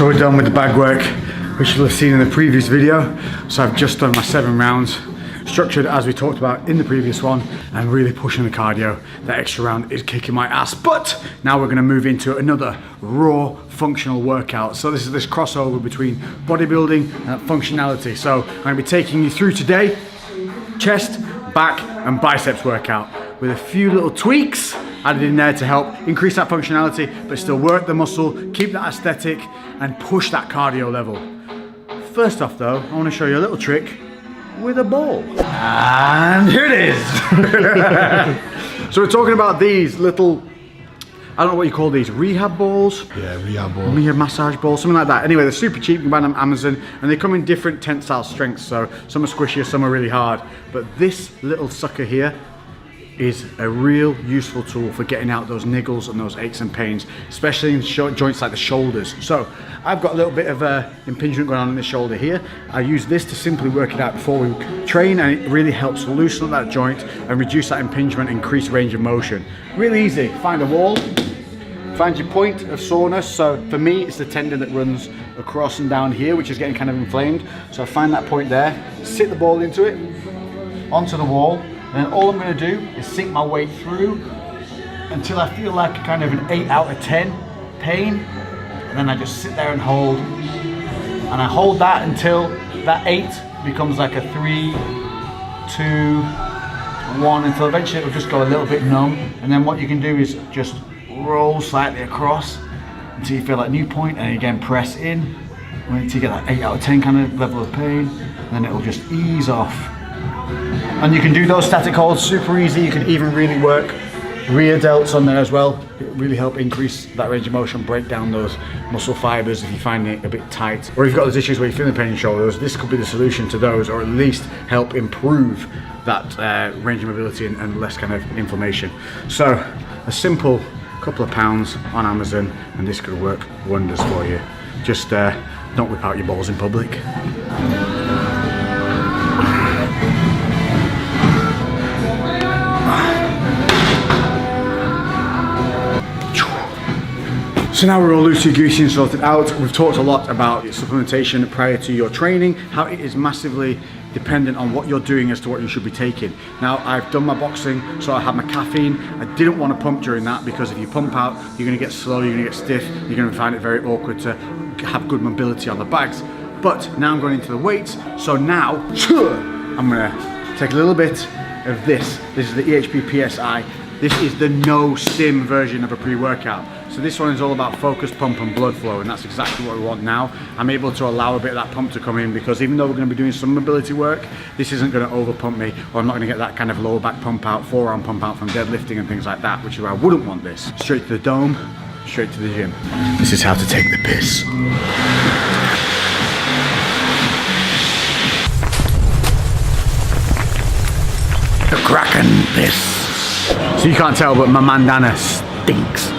So we're done with the bag work, which you'll have seen in the previous video. So I've just done my 7 rounds, structured as we talked about in the previous one, and really pushing the cardio. That extra round is kicking my ass, but now we're gonna move into another raw functional workout. So this is this crossover between bodybuilding and functionality. So I'm gonna be taking you through today, chest, back, and biceps workout with a few little tweaks added in there to help increase that functionality, but still work the muscle, keep that aesthetic, and push that cardio level. First off though, I wanna show you a little trick with a ball. And here it is. So we're talking about these little, I don't know what you call these, rehab balls? Yeah, rehab balls. Rehab massage balls, something like that. Anyway, they're super cheap, you can buy them on Amazon, and they come in different tensile strengths, so some are squishier, some are really hard. But this little sucker here is a real useful tool for getting out those niggles and those aches and pains, especially in joints like the shoulders. So I've got a little bit of impingement going on in the shoulder here. I use this to simply work it out before we train, and it really helps loosen up that joint and reduce that impingement, increase range of motion. Really easy. Find a wall, find your point of soreness. So for me, it's the tendon that runs across and down here, which is getting kind of inflamed. So I find that point there, sit the ball into it, onto the wall. And then all I'm going to do is sink my weight through until I feel like kind of an 8 out of 10 pain. And then I just sit there and hold. And I hold that until that 8 becomes like a 3, 2, 1, until eventually it'll just go a little bit numb. And then what you can do is just roll slightly across until you feel that new point, and again press in until you get that 8 out of 10 kind of level of pain. And then it'll just ease off. And you can do those static holds super easy. You can even really work rear delts on there as well. It really help increase that range of motion, break down those muscle fibers if you find it a bit tight. Or if you've got those issues where you're feeling pain in your shoulders, this could be the solution to those, or at least help improve that range of mobility and less kind of inflammation. So a simple couple of pounds on Amazon, and this could work wonders for you. Just don't whip out your balls in public. So now we're all loosey-goosey and sorted out. We've talked a lot about supplementation prior to your training, how it is massively dependent on what you're doing as to what you should be taking. Now, I've done my boxing, so I have my caffeine. I didn't want to pump during that, because if you pump out, you're going to get slow, you're going to get stiff, you're going to find it very awkward to have good mobility on the bags. But now I'm going into the weights, so now I'm going to take a little bit of this. This is the EHP PSI. This is the no stim version of a pre-workout. So this one is all about focused pump and blood flow, and that's exactly what we want now. I'm able to allow a bit of that pump to come in, because even though we're going to be doing some mobility work, this isn't going to over pump me, or I'm not going to get that kind of lower back pump out, forearm pump out from deadlifting and things like that, which is where I wouldn't want this. Straight to the dome, straight to the gym. This is how to take the piss. The Kraken piss. So you can't tell, but my bandana stinks.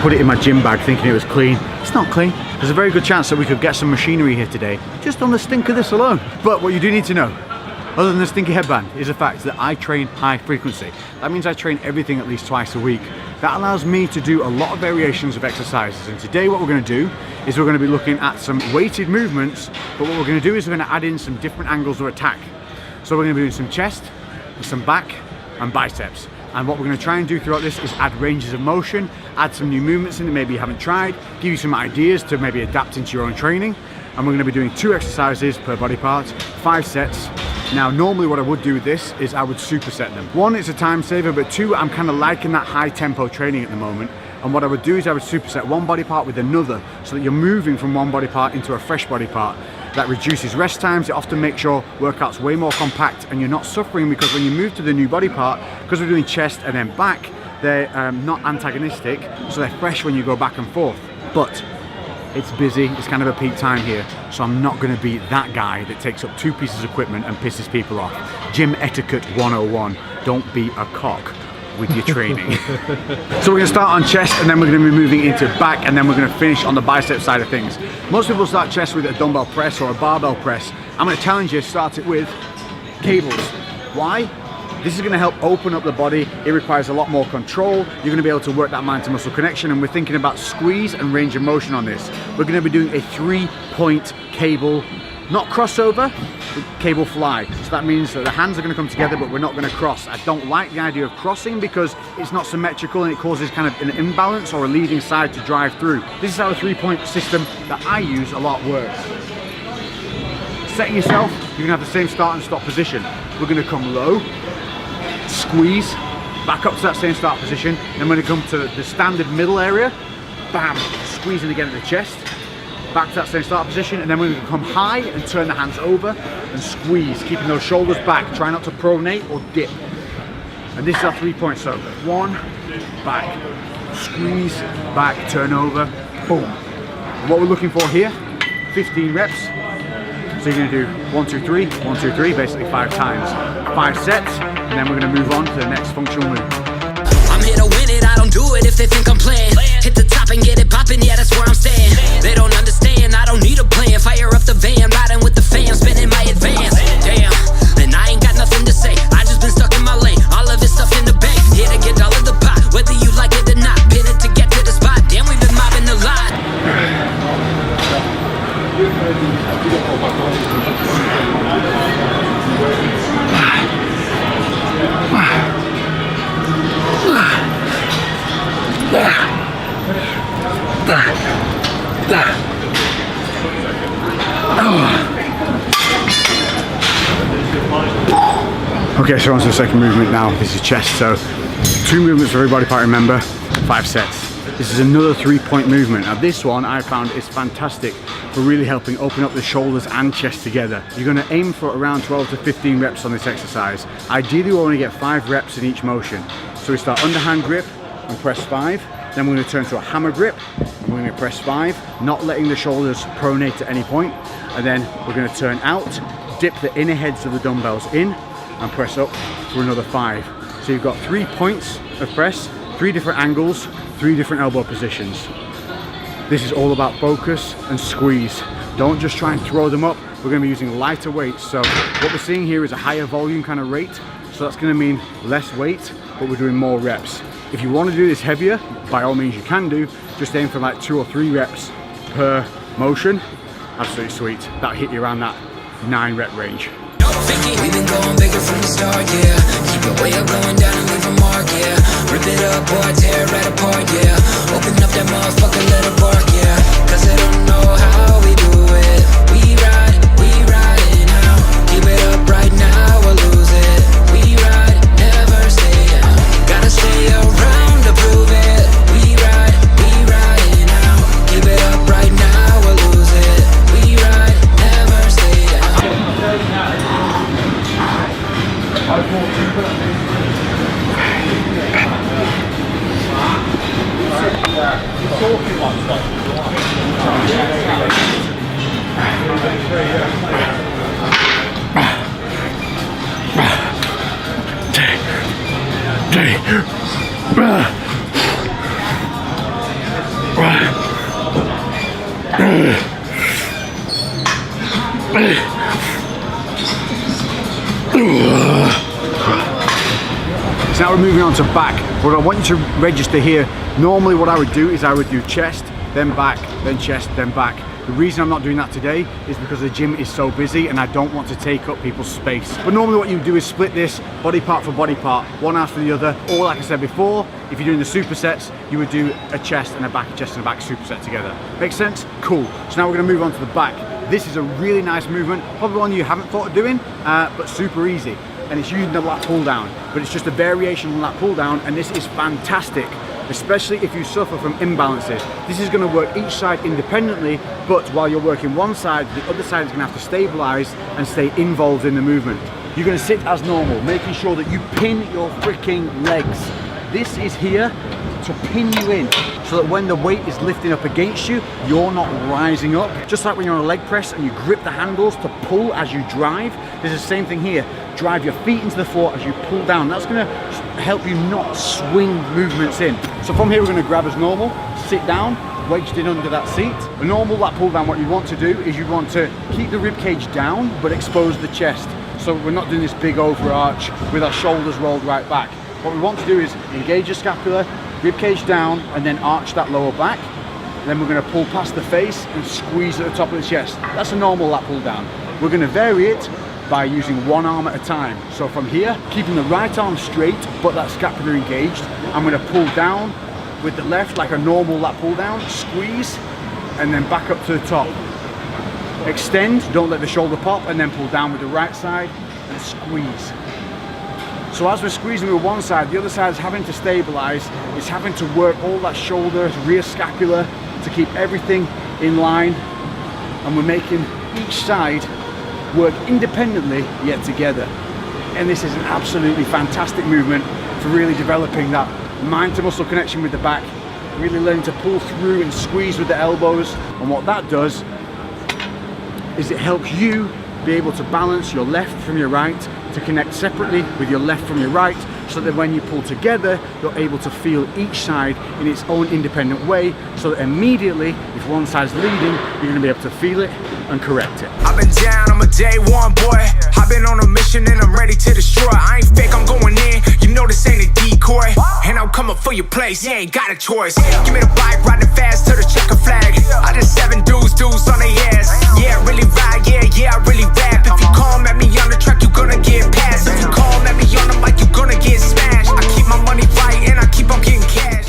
Put it in my gym bag thinking it was clean. It's not clean. There's a very good chance that we could get some machinery here today just on the stink of this alone. But what you do need to know, other than the stinky headband, is the fact that I train high frequency. That means I train everything at least twice a week. That allows me to do a lot of variations of exercises. And today what we're going to do is we're going to be looking at some weighted movements, but what we're going to do is we're going to add in some different angles of attack. So we're going to be doing some chest, some back, and biceps. And what we're going to try and do throughout this is add ranges of motion, add some new movements in that maybe you haven't tried, give you some ideas to maybe adapt into your own training. And we're going to be doing 2 exercises per body part, 5 sets. Now, normally what I would do with this is I would superset them. 1, it's a time saver, but 2, I'm kind of liking that high tempo training at the moment. And what I would do is I would superset one body part with another, so that you're moving from one body part into a fresh body part. That reduces rest times. It often makes your workouts way more compact, and you're not suffering, because when you move to the new body part, because we're doing chest and then back, they're not antagonistic, so they're fresh when you go back and forth. But it's busy, it's kind of a peak time here, so I'm not going to be that guy that takes up 2 pieces of equipment and pisses people off. Gym etiquette 101, don't be a cock with your training. So we're going to start on chest, and then we're going to be moving into back, and then we're going to finish on the bicep side of things. Most people start chest with a dumbbell press or a barbell press. I'm going to challenge you to start it with cables. Why? This is gonna help open up the body. It requires a lot more control. You're gonna be able to work that mind to muscle connection, and we're thinking about squeeze and range of motion on this. We're gonna be doing a 3-point cable, not crossover, cable fly. So that means that the hands are going to come together, but we're not going to cross. I don't like the idea of crossing because it's not symmetrical and it causes kind of an imbalance or a leading side to drive through. This is how a 3-point system that I use a lot works. Setting yourself, you're going to have the same start and stop position. We're going to come low, squeeze, back up to that same start position, then we're going to come to the standard middle area, bam, squeezing again at the chest, back to that same start position, and then we're going to come high and turn the hands over and squeeze, keeping those shoulders back. Try not to pronate or dip. And this is our 3 points. So 1, back, squeeze, back, turn over, boom. And what we're looking for here, 15 reps. So you're going to do 1, 2, 3, 1, 2, 3, basically 5 times, 5 sets, and then we're going to move on to the next functional move. I'm here to win it, I don't do it if they think I'm playing. Hit the top and get it popping, yeah, that's where I'm staying. They don't understand, I don't need a plan. Fire up the van, riding with the fam, spinning my advance. Damn, and I ain't got nothing to say. I just been stuck in my lane, all of this stuff in the bank. Here to get all of the pot, whether you like it or not. Pin it to get to the spot, damn, we've been mobbing a lot. Okay, so on to the second movement now. This is chest. So 2 movements for every body part, remember, 5 sets. This is another 3-point movement. Now this one I found is fantastic for really helping open up the shoulders and chest together. You're going to aim for around 12 to 15 reps on this exercise. Ideally we want to get 5 reps in each motion. So we start underhand grip and press 5. Then we're going to turn to a hammer grip and we're going to press 5, not letting the shoulders pronate at any point. And then we're going to turn out, dip the inner heads of the dumbbells in and press up for another 5. So you've got 3 points of press, 3 different angles, 3 different elbow positions. This is all about focus and squeeze. Don't just try and throw them up. We're going to be using lighter weights. So what we're seeing here is a higher volume kind of rate. So that's going to mean less weight, but we're doing more reps. If you want to do this heavier, by all means you can do. Just aim for like 2 or 3 reps per motion. Absolutely sweet. That'll hit you around that 9 rep range. We've been going bigger from the start, yeah. Keep it way up, going down and leave a mark, yeah. Rip it up or tear it right apart, yeah. Open up that motherfucker, let it bark, yeah. Cause I don't know how we do it. We ride it now. Keep it up right now or lose it. We ride, never stay down. Gotta stay around to prove it. We ride it now. Keep it up right now or lose it. We ride, never stay down. So now we're moving on to back. What I want you to register here, normally what I would do is I would do chest, then back, then chest, then back. The reason I'm not doing that today is because the gym is so busy and I don't want to take up people's space. But normally what you do is split this body part for body part, one after the other. Or like I said before, if you're doing the supersets, you would do a chest and a back, a chest and a back superset together. Make sense? Cool. So now we're gonna move on to the back. This is a really nice movement, probably one you haven't thought of doing, but super easy. And it's using the lat pull down, but it's just a variation on lat pull down, and this is fantastic, especially if you suffer from imbalances. This is going to work each side independently, but while you're working one side, the other side is going to have to stabilize and stay involved in the movement. You're going to sit as normal, making sure that you pin your freaking legs. This is here to pin you in, so that when the weight is lifting up against you, you're not rising up. Just like when you're on a leg press and you grip the handles to pull as you drive, there's the same thing here. Drive your feet into the floor as you pull down. That's gonna help you not swing movements in. So from here, we're gonna grab as normal, sit down, wedged in under that seat. A normal lat pull down, what you want to do is you want to keep the rib cage down, but expose the chest. So so we're not doing this big overarch with our shoulders rolled right back. What we want to do is engage your scapula, rib cage down, and then arch that lower back. Then we're going to pull past the face and squeeze at the top of the chest. That's a normal lat pull down. We're going to vary it by using one arm at a time. So from here, keeping the right arm straight, but that scapula engaged, I'm going to pull down with the left like a normal lat pull down, squeeze, and then back up to the top. Extend, don't let the shoulder pop, and then pull down with the right side and squeeze. So as we're squeezing with one side, the other side is having to stabilize, it's having to work all that shoulder, rear scapula to keep everything in line, and we're making each side work independently yet together. And this is an absolutely fantastic movement for really developing that mind to muscle connection with the back, really learning to pull through and squeeze with the elbows. And what that does is it helps you be able to balance your left from your right, to connect separately with your left from your right, so that when you pull together, you're able to feel each side in its own independent way, so that immediately, if one side's leading, you're going to be able to feel it and correct it. I've been down, I'm a day one boy. I've been on a mission and I'm ready to destroy. I ain't fake, I'm going in. You know this ain't a decoy. And I'm coming for your place, you ain't got a choice. Give me the bike, riding fast to the checker flag. I just 7 dudes on their ass. Yeah, I really ride, yeah, I really rap. If you come at me on the track, you gonna get passed. If you come at me on the mic, you gonna get smashed. I keep my money right and I keep on getting cash.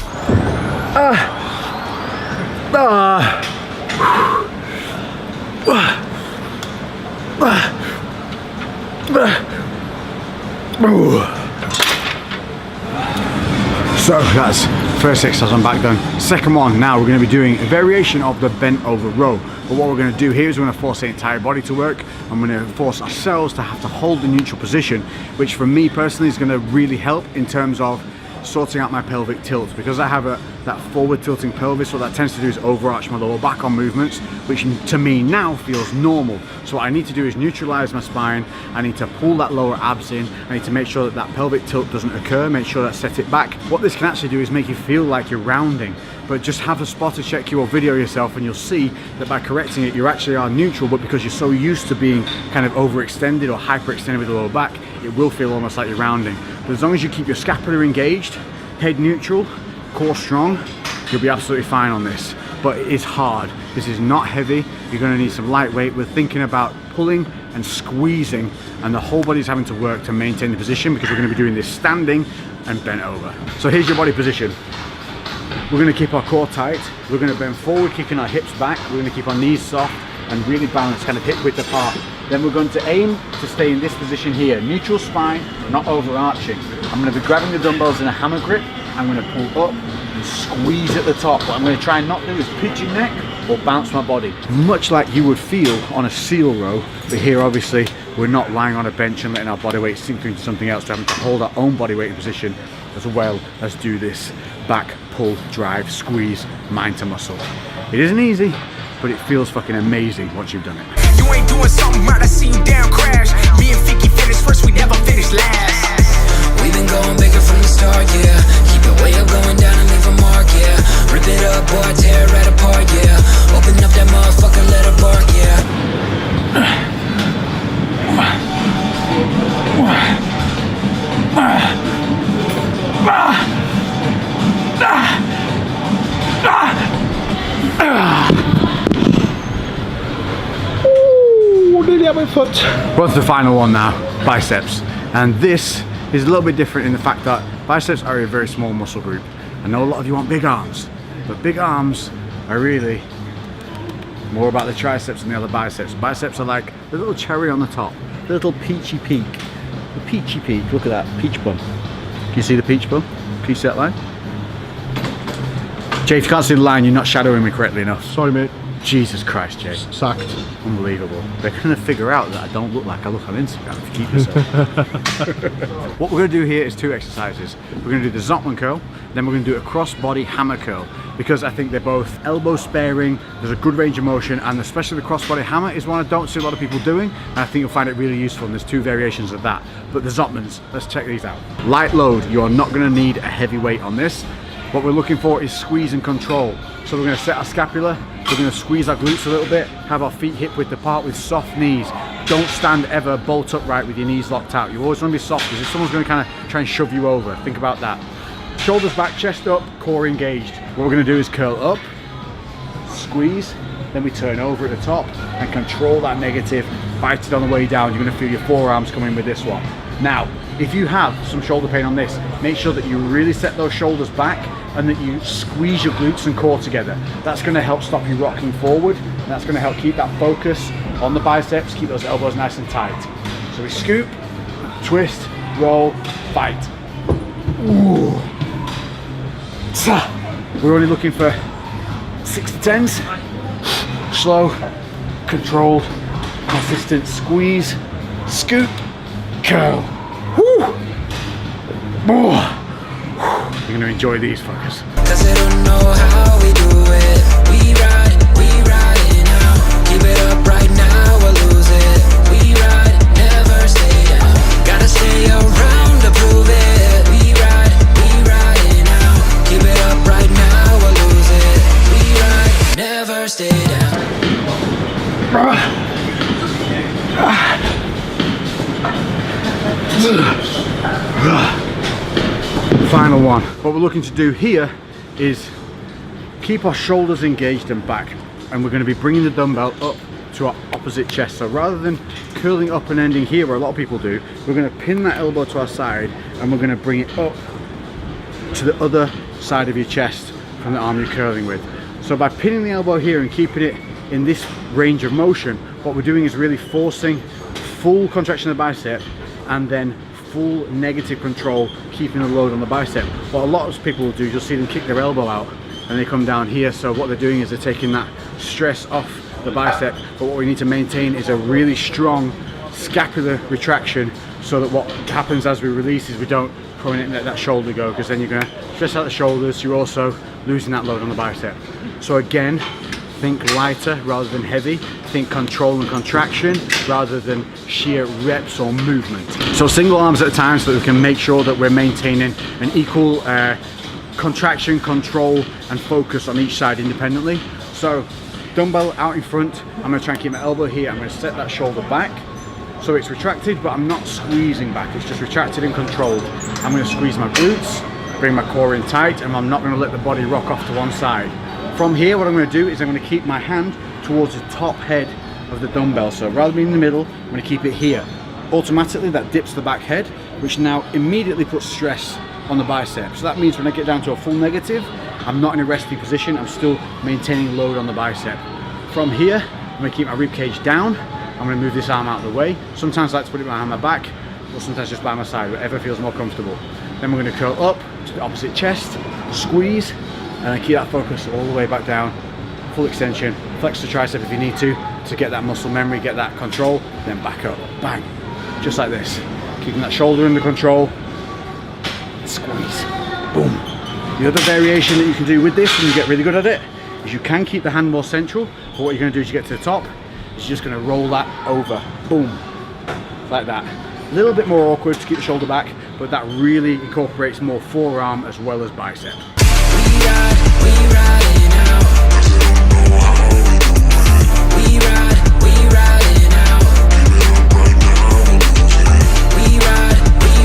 So that's first exercise on back done. Second one, now we're going to be doing a variation of the bent over row. But what we're going to do here is we're going to force the entire body to work. I'm going to force ourselves to have to hold the neutral position, which for me personally is going to really help in terms of sorting out my pelvic tilt, because I have that forward tilting pelvis. What that tends to do is overarch my lower back on movements, which to me now feels normal. So what I need to do is neutralize my spine. I need to pull that lower abs in. I need to make sure that that pelvic tilt doesn't occur, make sure that I set it back. What this can actually do is make you feel like you're rounding, but just have a spotter check you or video yourself, and you'll see that by correcting it, you actually are neutral, but because you're so used to being kind of overextended or hyperextended with the lower back, it will feel almost like you're rounding. But as long as you keep your scapula engaged, head neutral, core strong, you'll be absolutely fine on this. But it is hard. This is not heavy. You're going to need some lightweight. We're thinking about pulling and squeezing, and the whole body's having to work to maintain the position, because we're going to be doing this standing and bent over. So here's your body position. We're going to keep our core tight. We're going to bend forward, kicking our hips back. We're going to keep our knees soft and really balanced, kind of hip width apart. Then we're going to aim to stay in this position here. Neutral spine, not overarching. I'm going to be grabbing the dumbbells in a hammer grip. I'm going to pull up and squeeze at the top. What I'm going to try and not do is pigeon neck or bounce my body. Much like you would feel on a seal row, but here obviously we're not lying on a bench and letting our body weight sink into something else. We're having to hold our own body weight in position, as well as do this back pull, drive, squeeze, mind to muscle. It isn't easy, but it feels fucking amazing once you've done it. You ain't doing something right, I see you down crash. Me and Physique finished first, we never finish last. We've been going bigger from the start, yeah. Keep it way up, going down and leave a mark, yeah. Rip it up, boy, tear it right apart, yeah. Open up that motherfucker, let it bark, yeah. Ooh, nearly at my foot. We're on to the final one now, biceps. And this is a little bit different in the fact that biceps are a very small muscle group. I know a lot of you want big arms, but big arms are really more about the triceps than the other biceps. Biceps are like the little cherry on the top, the little peachy peak. The peachy peak, look at that, peach bum. Can you see the peach bum? Can you see that line? Jay, if you can't see the line, you're not shadowing me correctly enough. Sorry, mate. Jesus Christ, Jay. Sacked. Unbelievable. They're going to figure out that I don't look like I look on Instagram if you keep yourself. What we're going to do here is 2 exercises. We're going to do the Zottman curl, then we're going to do a cross-body hammer curl, because I think they're both elbow sparing, there's a good range of motion, and especially the cross-body hammer is one I don't see a lot of people doing, and I think you'll find it really useful, and there's 2 variations of that. But the Zottmans, let's check these out. Light load, you are not going to need a heavy weight on this. What we're looking for is squeeze and control. So we're going to set our scapula, we're going to squeeze our glutes a little bit, have our feet hip width apart with soft knees, don't stand ever bolt upright with your knees locked out. You always want to be soft, because if someone's going to kind of try and shove you over, think about that. Shoulders back, chest up, core engaged. What we're going to do is curl up, squeeze, then we turn over at the top and control that negative, fight it on the way down. You're going to feel your forearms come in with this one. Now, if you have some shoulder pain on this, make sure that you really set those shoulders back and that you squeeze your glutes and core together. That's going to help stop you rocking forward, and that's going to help keep that focus on the biceps, keep those elbows nice and tight. So we scoop, twist, roll, fight. Ooh. We're only looking for 6 to 10s. Slow, controlled, consistent squeeze, scoop, curl. Woo. Oh. You're gonna enjoy these fuckers. Cause I don't know how we do it. We ride it now. Keep it up right now or lose it. We ride, never stay down. Gotta stay around to prove it. We ride it now. Keep it up right now or lose it. We ride, never stay down. Final one. What we're looking to do here is keep our shoulders engaged and back, and we're going to be bringing the dumbbell up to our opposite chest. So rather than curling up and ending here where a lot of people do, we're going to pin that elbow to our side and we're going to bring it up to the other side of your chest from the arm you're curling with. So by pinning the elbow here and keeping it in this range of motion, what we're doing is really forcing full contraction of the bicep and then full negative control, keeping the load on the bicep. What a lot of people will do, you'll see them kick their elbow out and they come down here. So what they're doing is they're taking that stress off the bicep, but what we need to maintain is a really strong scapular retraction, so that what happens as we release is we don't probably let that shoulder go, because then you're going to stress out the shoulders, you're also losing that load on the bicep. So again, think lighter rather than heavy. Think control and contraction rather than sheer reps or movement. So single arms at a time, so that we can make sure that we're maintaining an equal contraction, control and focus on each side independently. So dumbbell out in front, I'm going to try and keep my elbow here. I'm going to set that shoulder back so it's retracted, but I'm not squeezing back, it's just retracted and controlled. I'm going to squeeze my glutes, bring my core in tight, and I'm not going to let the body rock off to one side. From here, what I'm going to do is I'm going to keep my hand towards the top head of the dumbbell. So rather than being in the middle, I'm going to keep it here. Automatically that dips the back head, which now immediately puts stress on the bicep. So that means when I get down to a full negative, I'm not in a resting position, I'm still maintaining load on the bicep. From here, I'm going to keep my rib cage down. I'm going to move this arm out of the way. Sometimes I like to put it behind my back, or sometimes just by my side, whatever feels more comfortable. Then we're going to curl up to the opposite chest, squeeze, and then keep that focus all the way back down, full extension, flex the tricep if you need to get that muscle memory, get that control, then back up, bang, just like this. Keeping that shoulder under control, squeeze, boom. The other variation that you can do with this, and you get really good at it, is you can keep the hand more central, but what you're going to do is you get to the top, is you're just going to roll that over, boom, like that. A little bit more awkward to keep the shoulder back, but that really incorporates more forearm as well as bicep. We ride it now. We ride it now. We ride it now. We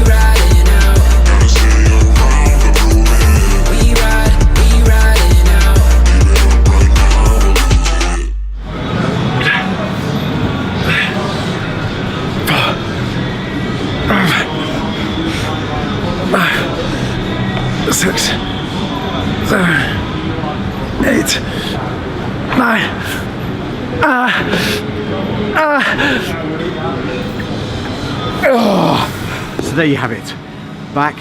ride it now. Six, 7, 8, 9. So there you have it. Back,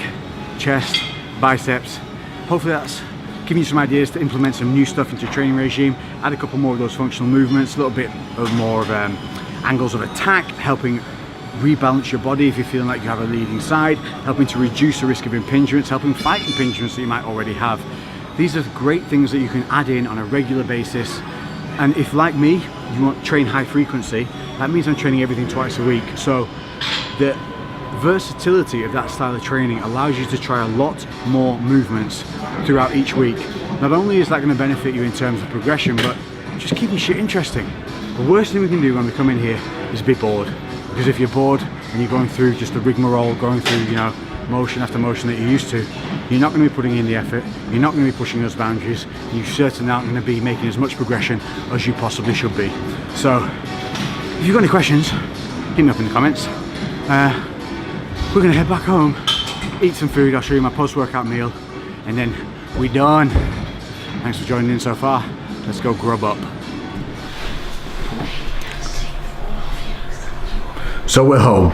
chest, biceps. Hopefully that's giving you some ideas to implement some new stuff into your training regime. Add a couple more of those functional movements, a little bit of more of angles of attack, helping rebalance your body if you're feeling like you have a leading side, helping to reduce the risk of impingements, helping fight impingements that you might already have. These are great things that you can add in on a regular basis. And if, like me, you want to train high frequency, that means I'm training everything twice a week. So the versatility of that style of training allows you to try a lot more movements throughout each week. Not only is that going to benefit you in terms of progression, but just keeping shit interesting. The worst thing we can do when we come in here is be bored. Because if you're bored and you're going through just the rigmarole, going through, you know, motion after motion that you're used to, you're not going to be putting in the effort, you're not going to be pushing those boundaries, and you certainly aren't going to be making as much progression as you possibly should be. So, if you've got any questions, hit me up in the comments. We're going to head back home, eat some food, I'll show you my post-workout meal, and then we're done. Thanks for joining in so far. Let's go grub up. So we're home.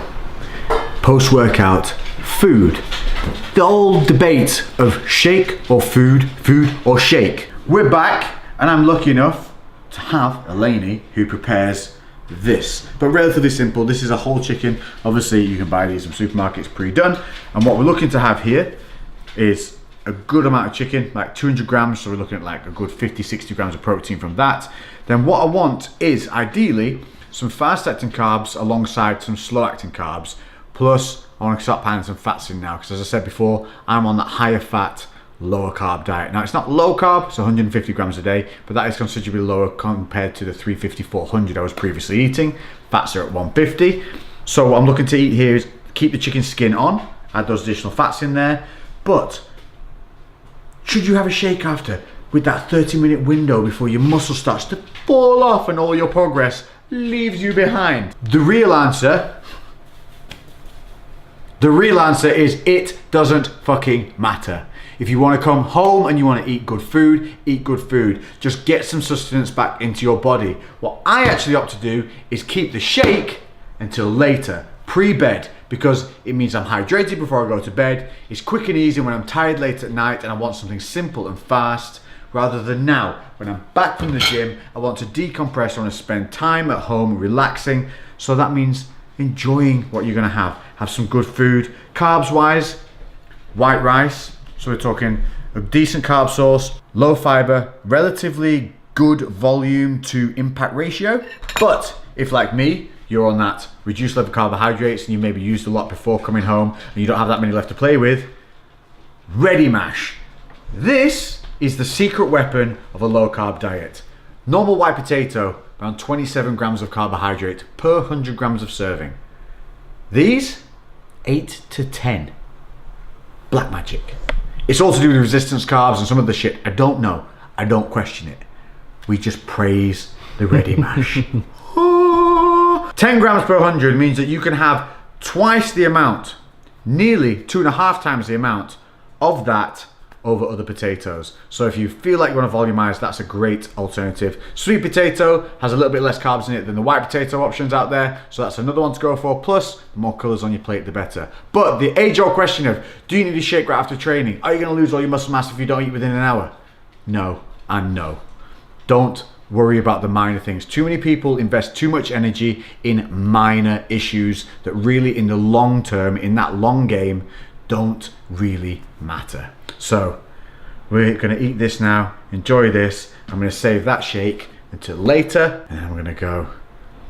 Post-workout food. The old debate of shake or food, food or shake. We're back, and I'm lucky enough to have Eleni who prepares this. But relatively simple. This is a whole chicken. Obviously you can buy these from supermarkets pre-done. And what we're looking to have here is a good amount of chicken, like 200 grams. So we're looking at like a good 50-60 grams of protein from that. Then what I want is ideally some fast-acting carbs alongside some slow-acting carbs. Plus, I want to start adding some fats in now, because as I said before, I'm on that higher fat, lower carb diet. Now, it's not low carb, it's 150 grams a day, but that is considerably lower compared to the 350, 400 I was previously eating. Fats are at 150. So what I'm looking to eat here is keep the chicken skin on, add those additional fats in there, but should you have a shake after, with that 30-minute window before your muscle starts to fall off and all your progress leaves you behind? The real answer is it doesn't fucking matter. If you want to come home and you want to eat good food, eat good food. Just get some sustenance back into your body. What I actually opt to do is keep the shake until later, pre-bed, because it means I'm hydrated before I go to bed. It's quick and easy when I'm tired late at night and I want something simple and fast, rather than now, when I'm back from the gym, I want to decompress, I want to spend time at home relaxing. So that means enjoying what you're gonna have. Have some good food. Carbs wise, white rice. So we're talking a decent carb source, low fiber, relatively good volume to impact ratio. But if like me, you're on that reduced level carbohydrates and you maybe used a lot before coming home and you don't have that many left to play with, ready mash. This is the secret weapon of a low carb diet. Normal white potato, around 27 grams of carbohydrate per 100 grams of serving. These, 8 to 10. Black magic. It's all to do with resistance carbs and some of the shit. I don't know. I don't question it. We just praise the ready mash. 10 grams per 100 means that you can have twice the amount, nearly 2.5 times the amount of that over other potatoes. So if you feel like you want to volumize, that's a great alternative. Sweet potato has a little bit less carbs in it than the white potato options out there, so that's another one to go for. Plus, the more colors on your plate, the better. But the age-old question of, do you need a shake right after training? Are you going to lose all your muscle mass if you don't eat within an hour? No, and no. Don't worry about the minor things. Too many people invest too much energy in minor issues that really, in the long term, in that long game, don't really matter. So we're gonna eat this now, enjoy this. I'm gonna save that shake until later, and then we're gonna go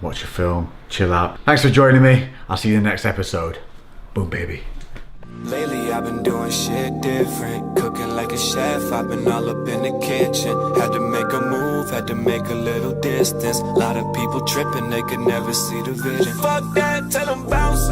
watch a film, chill out. Thanks for joining me. I'll see you in the next episode. Boom, baby. Lately I've been doing shit different, cooking like a chef, I've been all up in the kitchen. Had to make a move, had to make a little distance. A lot of people tripping, they could never see the vision. Fuck that, tell them bounce.